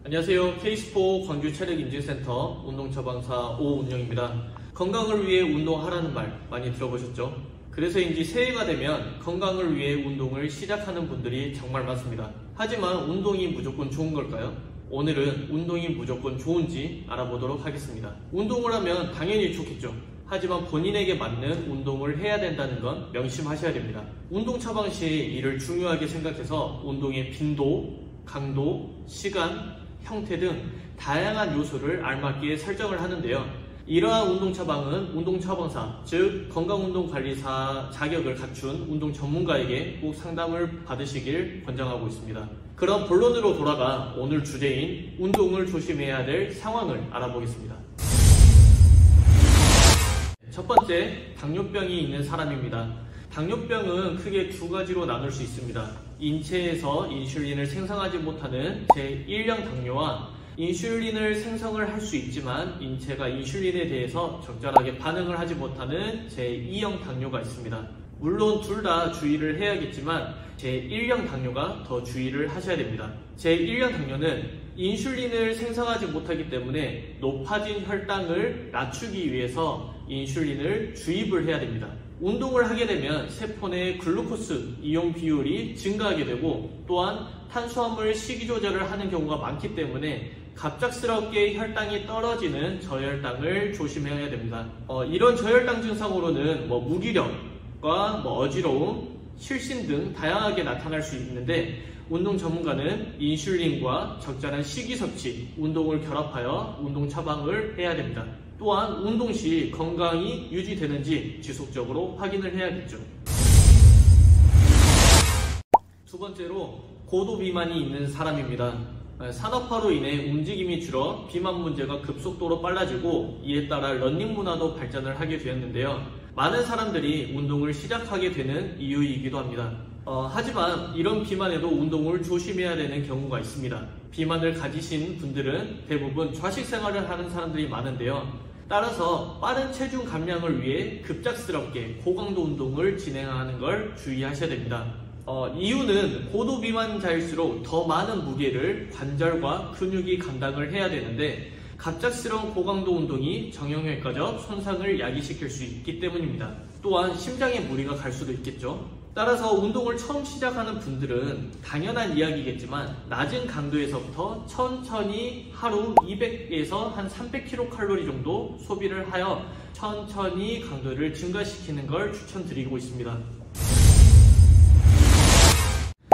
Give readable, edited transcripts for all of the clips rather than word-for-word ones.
안녕하세요. K-스포 광주 체력인증센터 운동처방사 오운영입니다. 건강을 위해 운동하라는 말 많이 들어보셨죠? 그래서인지 새해가 되면 건강을 위해 운동을 시작하는 분들이 정말 많습니다. 하지만 운동이 무조건 좋은 걸까요? 오늘은 운동이 무조건 좋은지 알아보도록 하겠습니다. 운동을 하면 당연히 좋겠죠. 하지만 본인에게 맞는 운동을 해야 된다는 건 명심하셔야 됩니다. 운동 처방 시 이를 중요하게 생각해서 운동의 빈도, 강도, 시간, 형태 등 다양한 요소를 알맞게 설정을 하는데요. 이러한 운동 처방은 운동 처방사, 즉 건강운동관리사 자격을 갖춘 운동 전문가에게 꼭 상담을 받으시길 권장하고 있습니다. 그럼 본론으로 돌아가 오늘 주제인 운동을 조심해야 될 상황을 알아보겠습니다. 첫 번째, 당뇨병이 있는 사람입니다. 당뇨병은 크게 두 가지로 나눌 수 있습니다. 인체에서 인슐린을 생성하지 못하는 제1형 당뇨와 인슐린을 생성을 할 수 있지만 인체가 인슐린에 대해서 적절하게 반응을 하지 못하는 제2형 당뇨가 있습니다. 물론 둘 다 주의를 해야겠지만 제1형 당뇨가 더 주의를 하셔야 됩니다. 제1형 당뇨는 인슐린을 생성하지 못하기 때문에 높아진 혈당을 낮추기 위해서 인슐린을 주입을 해야 됩니다. 운동을 하게 되면 세포 내 글루코스 이용 비율이 증가하게 되고 또한 탄수화물 식이 조절을 하는 경우가 많기 때문에 갑작스럽게 혈당이 떨어지는 저혈당을 조심해야 됩니다. 이런 저혈당 증상으로는 무기력과 어지러움, 실신 등 다양하게 나타날 수 있는데 운동 전문가는 인슐린과 적절한 식이 섭취, 운동을 결합하여 운동 처방을 해야 됩니다. 또한 운동 시 건강이 유지되는지 지속적으로 확인을 해야겠죠. 두 번째로 고도 비만이 있는 사람입니다. 산업화로 인해 움직임이 줄어 비만 문제가 급속도로 빨라지고 이에 따라 러닝 문화도 발전을 하게 되었는데요. 많은 사람들이 운동을 시작하게 되는 이유이기도 합니다. 하지만 이런 비만에도 운동을 조심해야 되는 경우가 있습니다. 비만을 가지신 분들은 대부분 좌식 생활을 하는 사람들이 많은데요. 따라서 빠른 체중 감량을 위해 급작스럽게 고강도 운동을 진행하는 걸 주의하셔야 됩니다. 이유는 고도 비만자일수록 더 많은 무게를 관절과 근육이 감당을 해야 되는데 갑작스러운 고강도 운동이 정형외과적 손상을 야기시킬 수 있기 때문입니다. 또한 심장에 무리가 갈 수도 있겠죠. 따라서 운동을 처음 시작하는 분들은 당연한 이야기겠지만 낮은 강도에서부터 천천히 하루 200에서 한 300kcal 정도 소비를 하여 천천히 강도를 증가시키는 걸 추천드리고 있습니다.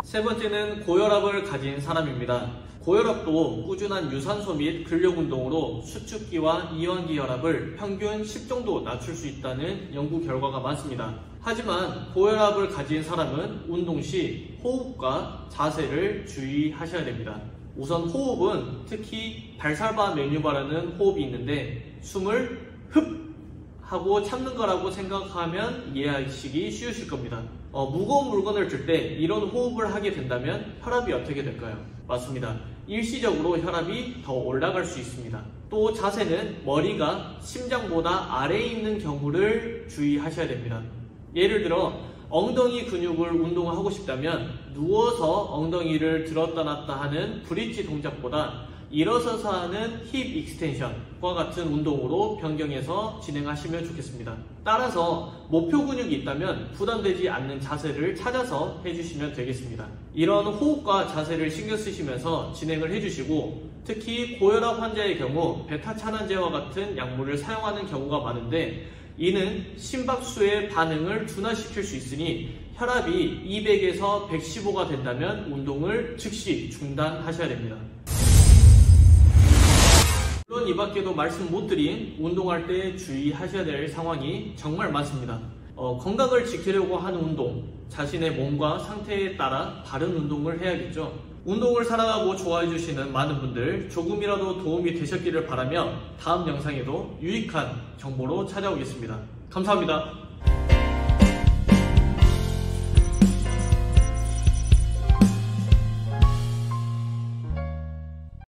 세 번째는 고혈압을 가진 사람입니다. 고혈압도 꾸준한 유산소 및 근력운동으로 수축기와 이완기 혈압을 평균 10 정도 낮출 수 있다는 연구 결과가 많습니다. 하지만 고혈압을 가진 사람은 운동 시 호흡과 자세를 주의하셔야 됩니다. 우선 호흡은 특히 발살바 메뉴바라는 호흡이 있는데 숨을 흡 하고 참는 거라고 생각하면 이해하시기 쉬우실 겁니다. 무거운 물건을 들 때 이런 호흡을 하게 된다면 혈압이 어떻게 될까요? 맞습니다. 일시적으로 혈압이 더 올라갈 수 있습니다. 또 자세는 머리가 심장보다 아래에 있는 경우를 주의하셔야 됩니다. 예를 들어 엉덩이 근육을 운동을 하고 싶다면 누워서 엉덩이를 들었다 놨다 하는 브릿지 동작보다 일어서서 하는 힙 익스텐션과 같은 운동으로 변경해서 진행하시면 좋겠습니다. 따라서 목표 근육이 있다면 부담되지 않는 자세를 찾아서 해주시면 되겠습니다. 이런 호흡과 자세를 신경 쓰시면서 진행을 해주시고 특히 고혈압 환자의 경우 베타차난제와 같은 약물을 사용하는 경우가 많은데 이는 심박수의 반응을 둔화시킬 수 있으니 혈압이 200에서 115가 된다면 운동을 즉시 중단하셔야 됩니다. 물론 이 밖에도 말씀 못 드린 운동할 때 주의하셔야 될 상황이 정말 많습니다. 건강을 지키려고 하는 운동, 자신의 몸과 상태에 따라 다른 운동을 해야겠죠. 운동을 사랑하고 좋아해 주시는 많은 분들 조금이라도 도움이 되셨기를 바라며 다음 영상에도 유익한 정보로 찾아오겠습니다. 감사합니다.